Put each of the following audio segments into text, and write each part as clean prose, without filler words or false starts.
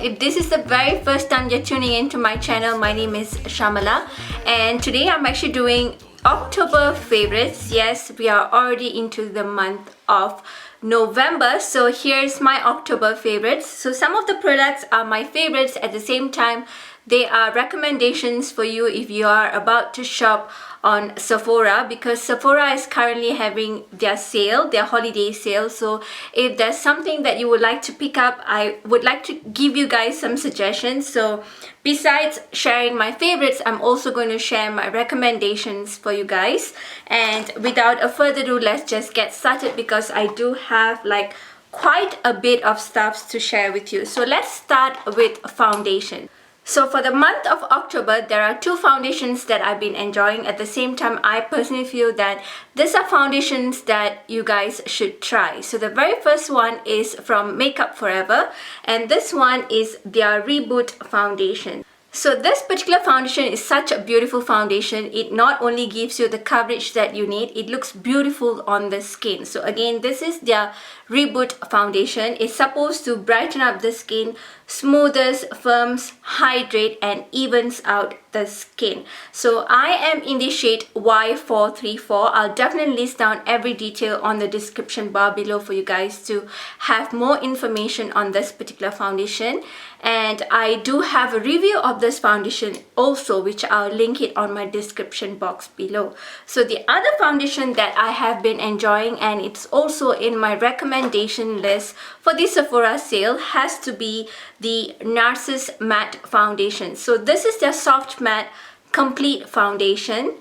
If this is the very first time you're tuning into my channel, my name is Shamala, and today I'm actually doing October favorites. Yes, we are already into the month of November, so here's my October favorites. So some of the products are my favorites. At the same time, they are recommendations for you if you are about to shop on Sephora, because Sephora is currently having their sale, their holiday sale. So if there's something that you would like to pick up, I would like to give you guys some suggestions. So besides sharing my favorites, I'm also going to share my recommendations for you guys. And without a further ado, let's just get started, because I do have like quite a bit of stuff to share with you. So let's start with foundation. So for the month of October, there are two foundations that I've been enjoying. At the same time, I personally feel that these are foundations that you guys should try. So the very first one is from Makeup Forever, and this one is their Reboot foundation. So this particular foundation is such a beautiful foundation. It not only gives you the coverage that you need, it looks beautiful on the skin. So again, this is their Reboot foundation. It's supposed to brighten up the skin, smooths, firms, hydrate, and evens out the skin. So I am in the shade Y434. I'll definitely list down every detail on the description bar below for you guys to have more information on this particular foundation. And I do have a review of this foundation also, which I'll link it on my description box below. So the other foundation that I have been enjoying, and it's also in my recommendation list for the Sephora sale, has to be the Nars matte foundation. So this is their soft matte complete foundation,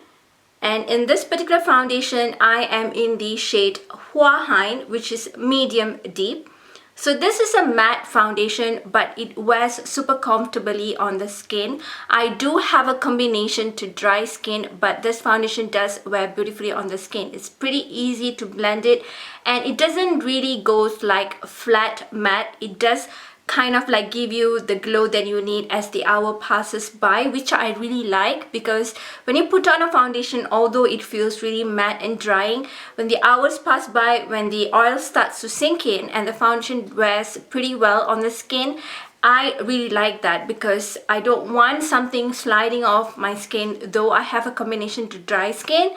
and in this particular foundation I am in the shade Hua Hein, which is medium deep. So this is a matte foundation, but it wears super comfortably on the skin. I do have a combination to dry skin, but this foundation does wear beautifully on the skin. It's pretty easy to blend it, and it doesn't really go like flat matte. It does kind of like give you the glow that you need as the hour passes by, which I really like, because when you put on a foundation, although it feels really matte and drying, when the hours pass by, when the oil starts to sink in and the foundation wears pretty well on the skin, I really like that, because I don't want something sliding off my skin. Though I have a combination to dry skin,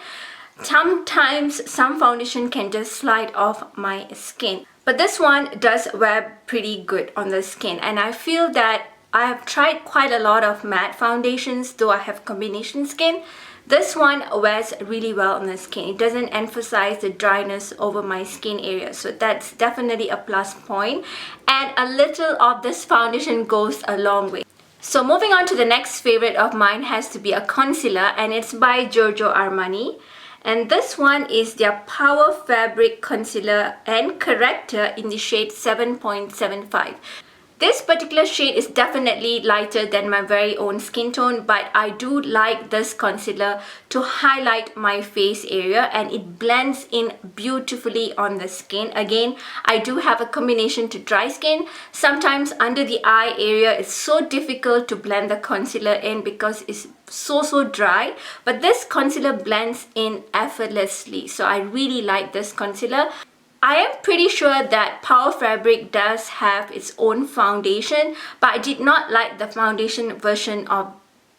sometimes some foundation can just slide off my skin. But this one does wear pretty good on the skin, and I feel that I have tried quite a lot of matte foundations, though I have combination skin. This one wears really well on the skin. It doesn't emphasize the dryness over my skin area, so that's definitely a plus point. And a little of this foundation goes a long way. So moving on to the next favorite of mine has to be a concealer, and it's by Giorgio Armani. And this one is their Power Fabric Concealer and Corrector in the shade 7.75. This particular shade is definitely lighter than my very own skin tone, but I do like this concealer to highlight my face area, and it blends in beautifully on the skin. Again, I do have a combination to dry skin. Sometimes under the eye area, it's so difficult to blend the concealer in because it's so dry, but this concealer blends in effortlessly. So I really like this concealer. I am pretty sure that Power Fabric does have its own foundation, but I did not like the foundation version of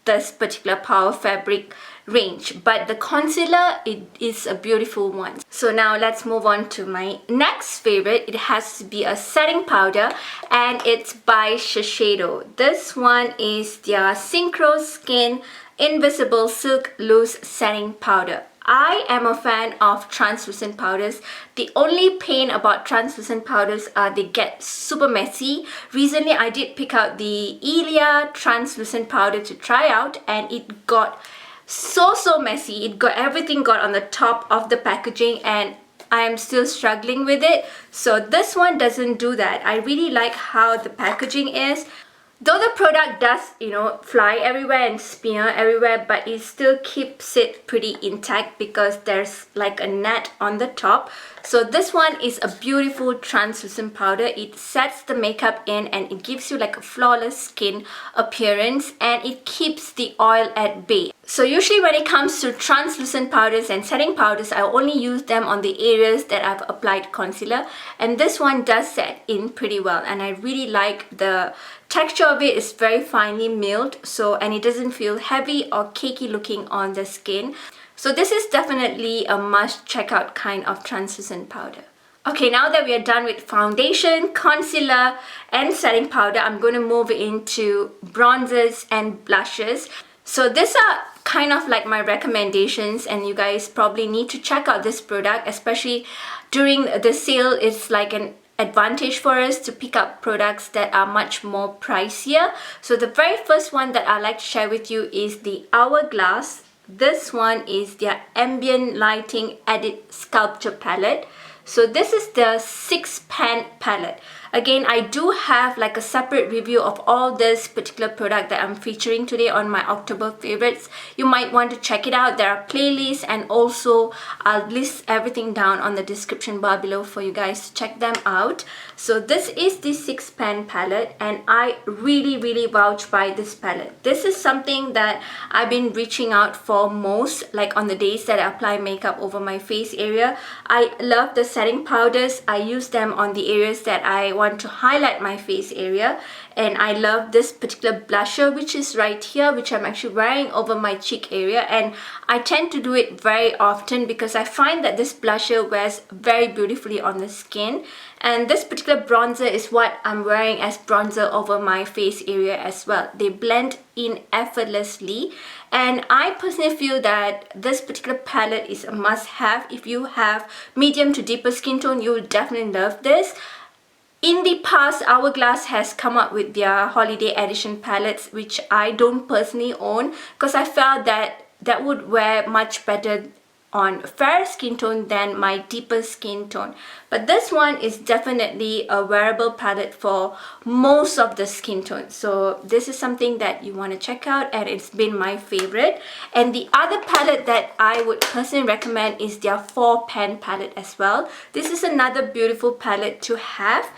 this particular Power Fabric range. But the concealer, it is a beautiful one. So now let's move on to my next favorite. It has to be a setting powder, and it's by Shiseido. This one is their Synchro Skin Invisible Silk Loose Setting Powder. I am a fan of translucent powders. The only pain about translucent powders are they get super messy. Recently, I did pick out the Ilia translucent powder to try out, and it got so messy. Everything got on the top of the packaging, and I am still struggling with it. So this one doesn't do that. I really like how the packaging is. Though the product does, fly everywhere and smear everywhere, but it still keeps it pretty intact because there's like a net on the top. So this one is a beautiful translucent powder. It sets the makeup in, and it gives you like a flawless skin appearance, and it keeps the oil at bay. So usually when it comes to translucent powders and setting powders, I only use them on the areas that I've applied concealer, and this one does set in pretty well, and I really like the texture of it. Is very finely milled, so, and it doesn't feel heavy or cakey looking on the skin. So this is definitely a must check out kind of translucent powder. Okay, now that we are done with foundation, concealer and setting powder, I'm going to move into bronzers and blushes. So these are kind of like my recommendations, and you guys probably need to check out this product, especially during the sale. It's like an advantage for us to pick up products that are much more pricier. So the very first one that I'd like to share with you is the Hourglass. This one is their Ambient Lighting Edit Sculpture Palette. So this is the 6-pan palette. Again, I do have like a separate review of all this particular product that I'm featuring today on my October favorites. You might want to check it out. There are playlists, and also I'll list everything down on the description bar below for you guys to check them out. So this is the 6-pan palette, and I really vouch by this palette. This is something that I've been reaching out for most, like on the days that I apply makeup over my face area. I love the setting powders. I use them on the areas that I want to highlight my face area, and I love this particular blusher, which is right here, which I'm actually wearing over my cheek area, and I tend to do it very often because I find that this blusher wears very beautifully on the skin. And this particular bronzer is what I'm wearing as bronzer over my face area as well. They blend in effortlessly, and I personally feel that this particular palette is a must-have. If you have medium to deeper skin tone, you will definitely love this. In the past, Hourglass has come up with their holiday edition palettes, which I don't personally own because I felt that that would wear much better on fair skin tone than my deeper skin tone. But this one is definitely a wearable palette for most of the skin tones. So this is something that you want to check out, and it's been my favorite. And the other palette that I would personally recommend is their 4-pan palette as well. This is another beautiful palette to have.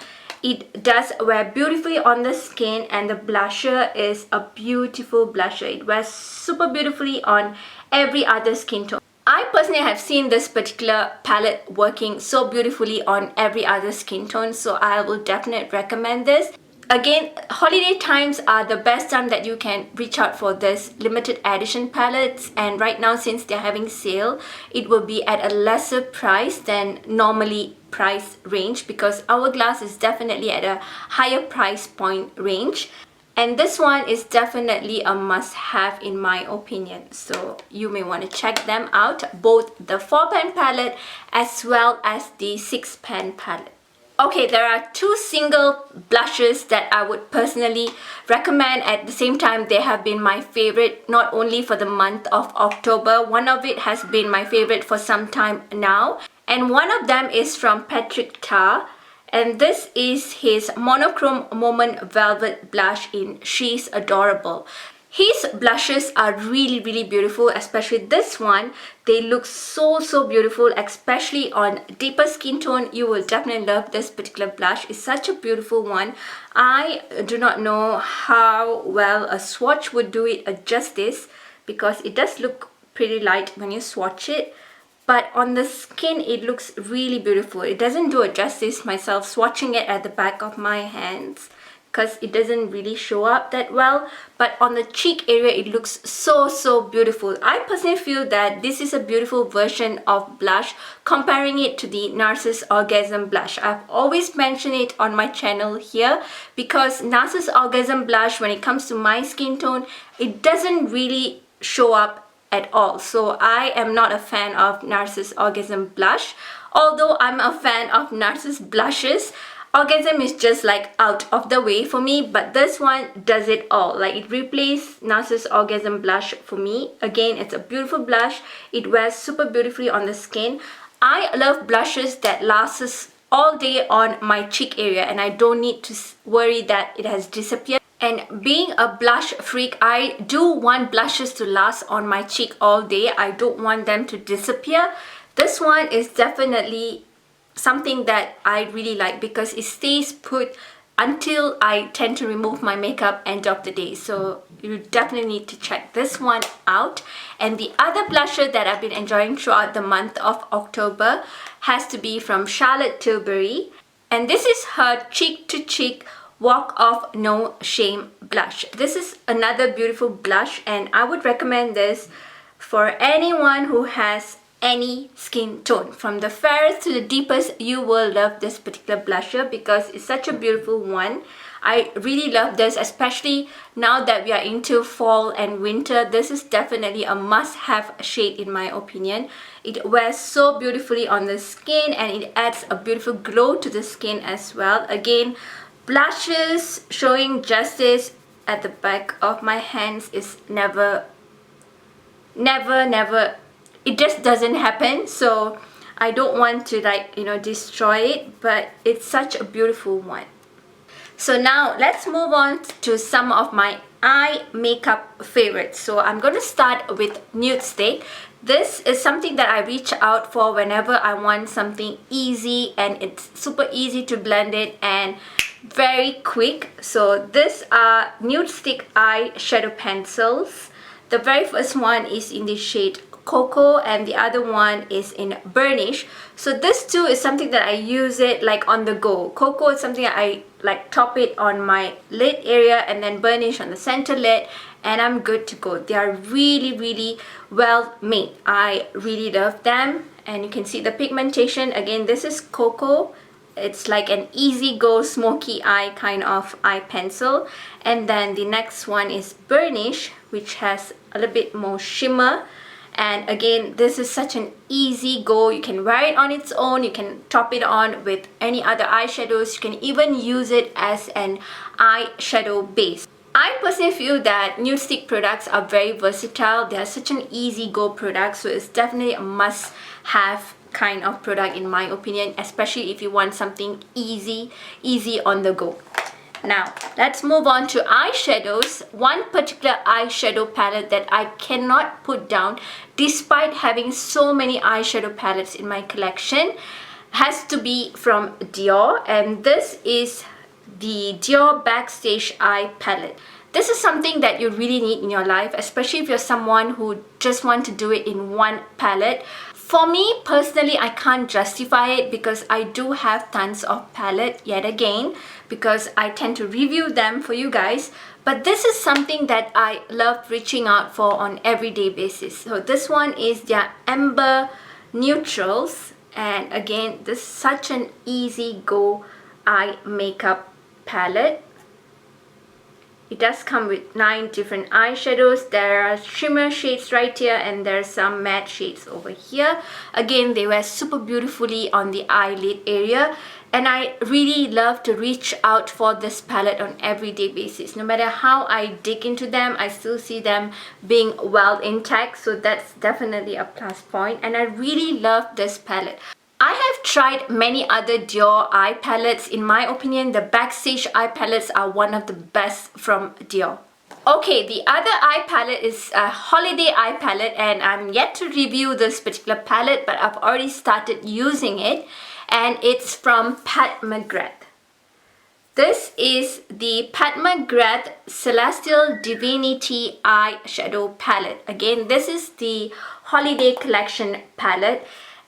It does wear beautifully on the skin, and the blusher is a beautiful blusher. It wears super beautifully on every other skin tone. I personally have seen this particular palette working so beautifully on every other skin tone, so I will definitely recommend this. Again, holiday times are the best time that you can reach out for this limited edition palettes, and right now since they're having sale, it will be at a lesser price than normally price range, because Hourglass is definitely at a higher price point range. And this one is definitely a must-have in my opinion. So you may want to check them out, both the 4-pan palette as well as the 6-pan palette. Okay, there are 2 single blushes that I would personally recommend. At the same time, they have been my favorite not only for the month of October. One of it has been my favorite for some time now. And one of them is from Patrick Ta. And this is his Monochrome Moment Velvet Blush in She's Adorable. His blushes are really beautiful, especially this one. They look so beautiful, especially on deeper skin tone. You will definitely love this particular blush. It's such a beautiful one. I do not know how well a swatch would do it justice, because it does look pretty light when you swatch it. But on the skin, it looks really beautiful. It doesn't do it justice myself swatching it at the back of my hands, because it doesn't really show up that well. But on the cheek area, it looks so beautiful. I personally feel that this is a beautiful version of blush, comparing it to the Nars Orgasm Blush. I've always mentioned it on my channel here, because Nars Orgasm Blush, when it comes to my skin tone, it doesn't really show up at all. So I am not a fan of Nars Orgasm Blush, although I'm a fan of Nars blushes. Orgasm is just like out of the way for me, but this one does it all. Like, it replaced Nars Orgasm Blush for me. Again, it's a beautiful blush. It wears super beautifully on the skin. I love blushes that lasts all day on my cheek area, and I don't need to worry that it has disappeared. And being a blush freak, I do want blushes to last on my cheek all day. I don't want them to disappear. This one is definitely something that I really like, because it stays put until I tend to remove my makeup end of the day. So you definitely need to check this one out. And the other blusher that I've been enjoying throughout the month of October has to be from Charlotte Tilbury. And this is her Cheek to Cheek Walk Off No Shame blush. This is another beautiful blush, and I would recommend this for anyone who has any skin tone. From the fairest to the deepest, you will love this particular blusher because it's such a beautiful one. I really love this, especially now that we are into fall and winter. This is definitely a must-have shade in my opinion. It wears so beautifully on the skin and it adds a beautiful glow to the skin as well. Again, blushes showing justice at the back of my hands is never, it just doesn't happen. So I don't want to, like, you know, destroy it, but it's such a beautiful one. So now let's move on to some of my eye makeup favorites. So I'm going to start with Nudestix. This is something that I reach out for whenever I want something easy, and it's super easy to blend it and very quick. So these are Nudestix eyeshadow pencils. The very first one is in the shade Cocoa and the other one is in Burnish. So this too is something that I use it like on the go. Cocoa is something that I like top it on my lid area and then Burnish on the center lid, and I'm good to go. They are really well made. I really love them, and you can see the pigmentation. Again, this is Cocoa. It's like an easy go smoky eye kind of eye pencil. And then the next one is Burnish, which has a little bit more shimmer. And again, this is such an easy go. You can wear it on its own, you can top it on with any other eyeshadows, you can even use it as an eyeshadow base. I personally feel that Nudestix products are very versatile. They are such an easy go product, so it's definitely a must have kind of product in my opinion, especially if you want something easy on the go. Now let's move on to eyeshadows. One particular eyeshadow palette that I cannot put down despite having so many eyeshadow palettes in my collection has to be from Dior, and this is the Dior Backstage Eye Palette. This is something that you really need in your life, especially if you're someone who just want to do it in one palette. For me personally, I can't justify it because I do have tons of palette yet again, because I tend to review them for you guys. But this is something that I love reaching out for on everyday basis. So this one is their Amber Neutrals, and again, this is such an easy go eye makeup palette. It does come with 9 different eyeshadows. There are shimmer shades right here and there's some matte shades over here. Again, they wear super beautifully on the eyelid area, and I really love to reach out for this palette on everyday basis. No matter how I dig into them, I still see them being well intact, so that's definitely a plus point, and I really love this palette. I have tried many other Dior eye palettes. In my opinion, the Backstage eye palettes are one of the best from Dior. Okay, the other eye palette is a holiday eye palette, and I'm yet to review this particular palette, but I've already started using it, and it's from Pat McGrath. This is the Pat McGrath Celestial Divinity Eyeshadow Palette. Again, this is the holiday collection palette.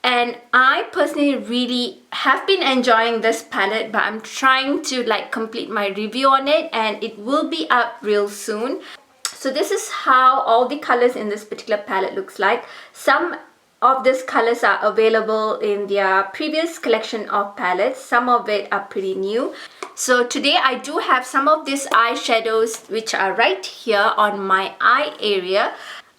And I personally really have been enjoying this palette, but I'm trying to like complete my review on it, and it will be up real soon. So this is how all the colors in this particular palette looks like. Some of these colors are available in their previous collection of palettes. Some of it are pretty new. So today I do have some of these eyeshadows which are right here on my eye area.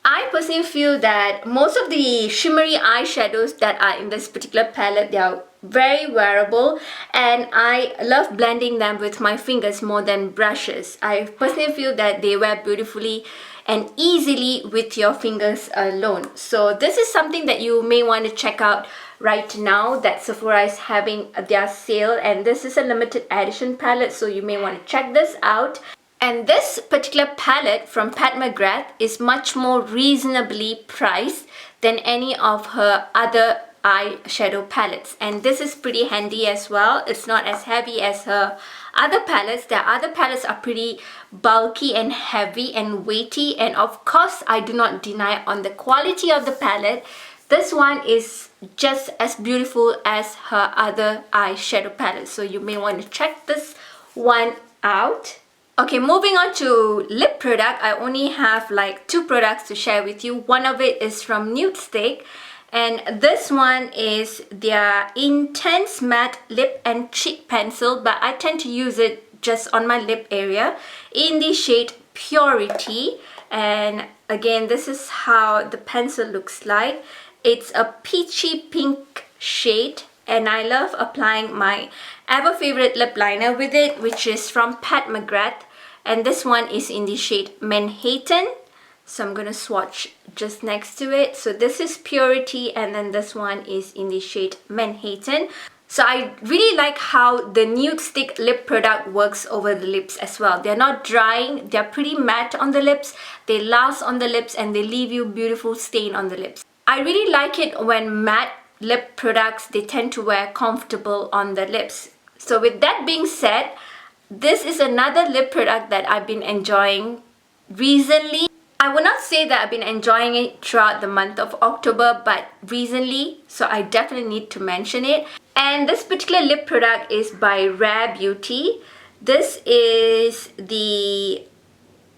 I personally feel that most of the shimmery eyeshadows that are in this particular palette, they are very wearable, and I love blending them with my fingers more than brushes. I personally feel that they wear beautifully and easily with your fingers alone. So this is something that you may want to check out right now, that Sephora is having their sale, and this is a limited edition palette, so you may want to check this out. And this particular palette from Pat McGrath is much more reasonably priced than any of her other eyeshadow palettes, and this is pretty handy as well. It's not as heavy as her other palettes. The other palettes are pretty bulky and heavy and weighty, and of course I do not deny on the quality of the palette. This one is just as beautiful as her other eyeshadow palette, so you may want to check this one out. Okay, moving on to lip product. I only have like 2 products to share with you. One of it is from Nudestix, and this one is their Intense Matte Lip and Cheek Pencil, but I tend to use it just on my lip area in the shade Purity. And again, this is how the pencil looks like. It's a peachy pink shade, and I love applying my ever favorite lip liner with it, which is from Pat McGrath, and this one is in the shade Manhattan. So I'm gonna swatch just next to it. So this is Purity, and then this one is in the shade Manhattan. So I really like how the Nudestix lip product works over the lips as well. They're not drying, they're pretty matte on the lips, they last on the lips, and they leave you beautiful stain on the lips. I really like it when matte lip products, they tend to wear comfortable on the lips. So with that being said, this is another lip product that I've been enjoying recently. I would not say that I've been enjoying it throughout the month of October, but recently, so I definitely need to mention it. And this particular lip product is by Rare Beauty. This is the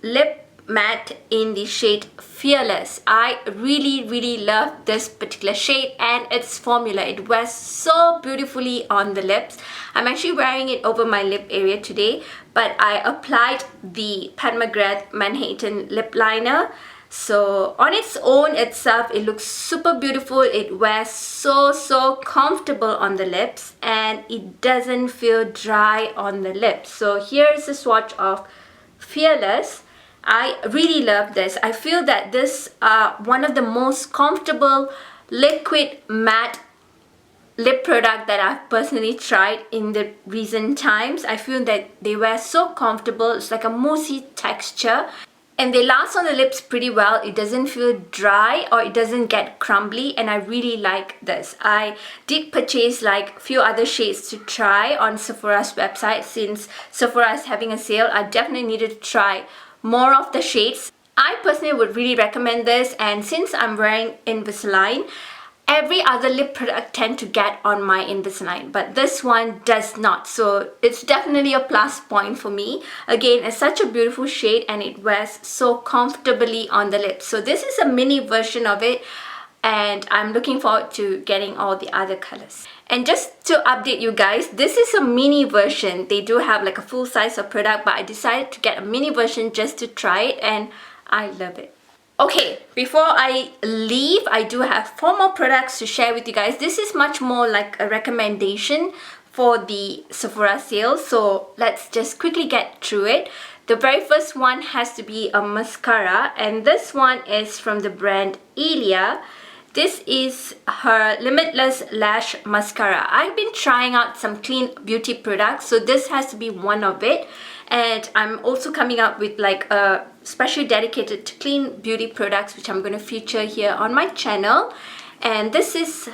lip matte in the shade Fearless. I really love this particular shade and its formula. It wears so beautifully on the lips. I'm actually wearing it over my lip area today, but I applied the Pat McGrath Manhattan lip liner. So on its own itself, it looks super beautiful. It wears so comfortable on the lips, and it doesn't feel dry on the lips. So here's a swatch of Fearless. I really love this. I feel that this one of the most comfortable liquid matte lip product that I've personally tried in the recent times. I feel that they wear so comfortable. It's like a moussey texture, and they last on the lips pretty well. It doesn't feel dry or it doesn't get crumbly, and I really like this. I did purchase like a few other shades to try on Sephora's website. Since Sephora is having a sale, I definitely needed to try more of the shades. I personally would really recommend this, and since I'm wearing Invisalign, every other lip product tend to get on my Invisalign, but this one does not. So it's definitely a plus point for me. Again, it's such a beautiful shade and it wears so comfortably on the lips. So this is a mini version of it, and I'm looking forward to getting all the other colors. And just to update you guys, this is a mini version. They do have like a full size of product, but I decided to get a mini version just to try it, and I love it. Okay, before I leave, I do have 4 more products to share with you guys. This is much more like a recommendation for the Sephora sale, so let's just quickly get through it. The very first one has to be a mascara, and this one is from the brand Ilia. This is her Limitless Lash Mascara. I've been trying out some clean beauty products, so this has to be one of it. And I'm also coming up with like a special dedicated to clean beauty products, which I'm going to feature here on my channel. And this is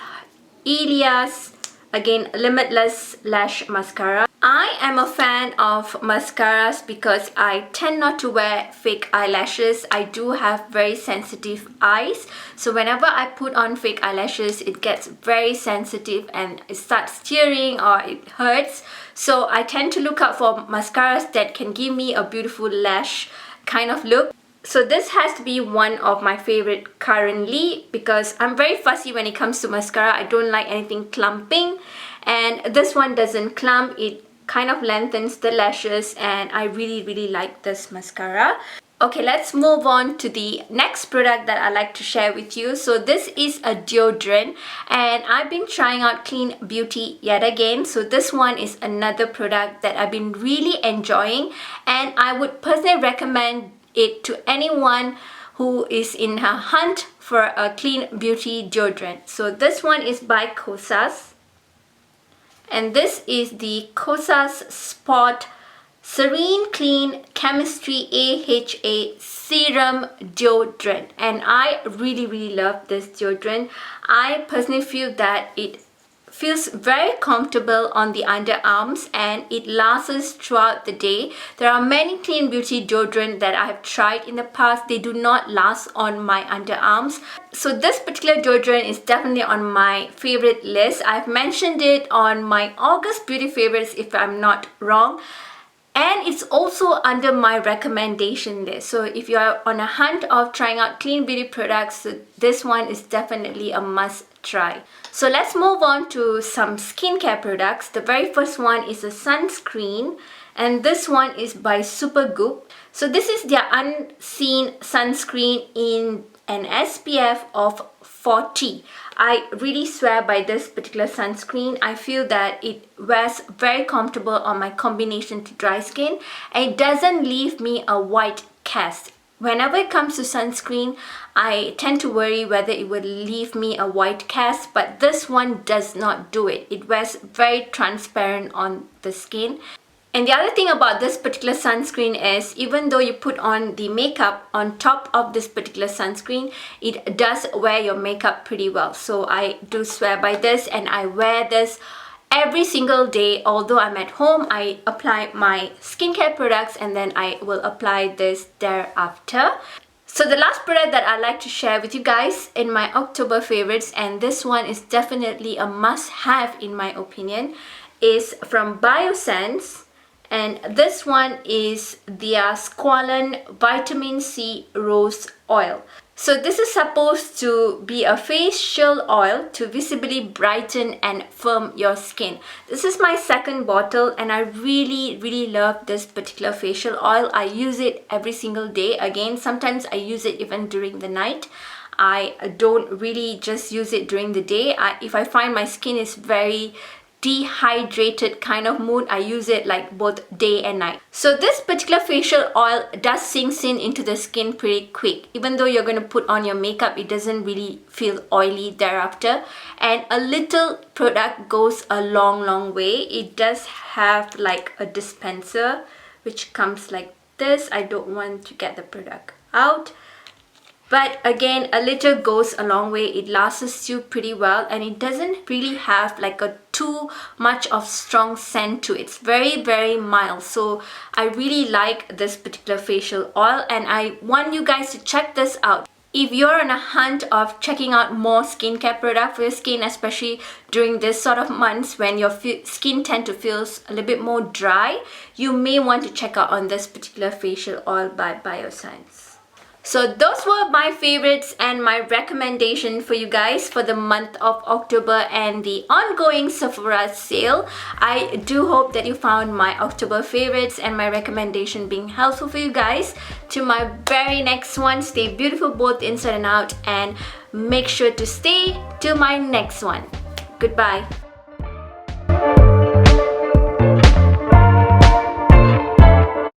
Ilia's, again, Limitless Lash Mascara. I am a fan of mascaras because I tend not to wear fake eyelashes. I do have very sensitive eyes, so whenever I put on fake eyelashes, it gets very sensitive and it starts tearing or it hurts. So I tend to look out for mascaras that can give me a beautiful lash kind of look. So this has to be one of my favorite currently because I'm very fussy when it comes to mascara. I don't like anything clumping, and this one doesn't clump. It kind of lengthens the lashes, and I really like this mascara. Okay, let's move on to the next product that I like to share with you. So this is a deodorant, and I've been trying out clean beauty yet again. So this one is another product that I've been really enjoying, and I would personally recommend it to anyone who is in a hunt for a clean beauty deodorant. So this one is by Kosas, and this is the Kosas Spot Serene Clean Chemistry AHA Serum Deodorant, and I really love this deodorant. I personally feel that it feels very comfortable on the underarms and it lasts throughout the day. There are many clean beauty deodorant that I have tried in the past. They do not last on my underarms. So this particular deodorant is definitely on my favorite list. I've mentioned it on my August beauty favorites if I'm not wrong. And it's also under my recommendation list. So if you are on a hunt of trying out clean beauty products, this one is definitely a must try. So let's move on to some skincare products. The very first one is a sunscreen, and this one is by Supergoop. So this is their unseen sunscreen in an SPF of 40. I really swear by this particular sunscreen. I feel that it wears very comfortable on my combination to dry skin and it doesn't leave me a white cast. Whenever it comes to sunscreen, I tend to worry whether it will leave me a white cast, but this one does not do it. It wears very transparent on the skin. And the other thing about this particular sunscreen is even though you put on the makeup on top of this particular sunscreen, it does wear your makeup pretty well. So I do swear by this and I wear this every single day. Although I'm at home, I apply my skincare products and then I will apply this thereafter. So the last product that I'd like to share with you guys in my October favorites, and this one is definitely a must-have in my opinion, is from Biosense. And this one is their Squalane Vitamin C Rose Oil. So this is supposed to be a facial oil to visibly brighten and firm your skin. This is my second bottle and I really love this particular facial oil. I use it every single day. Again, sometimes I use it even during the night. I don't really just use it during the day. If I find my skin is very dehydrated kind of mood, I use it like both day and night. So this particular facial oil does sinks in into the skin pretty quick. Even though you're going to put on your makeup, it doesn't really feel oily thereafter. And a little product goes a long way. It does have like a dispenser which comes like this. I don't want to get the product out. But again, a little goes a long way. It lasts you pretty well and it doesn't really have like a too much of strong scent to it. It's very mild. So I really like this particular facial oil and I want you guys to check this out. If you're on a hunt of checking out more skincare product for your skin, especially during this sort of months when your skin tend to feel a little bit more dry, you may want to check out on this particular facial oil by Biosense. So those were my favorites and my recommendation for you guys for the month of October and the ongoing Sephora sale. I do hope that you found my October favorites and my recommendation being helpful for you guys. To my very next one, stay beautiful both inside and out and make sure to stay till my next one. Goodbye.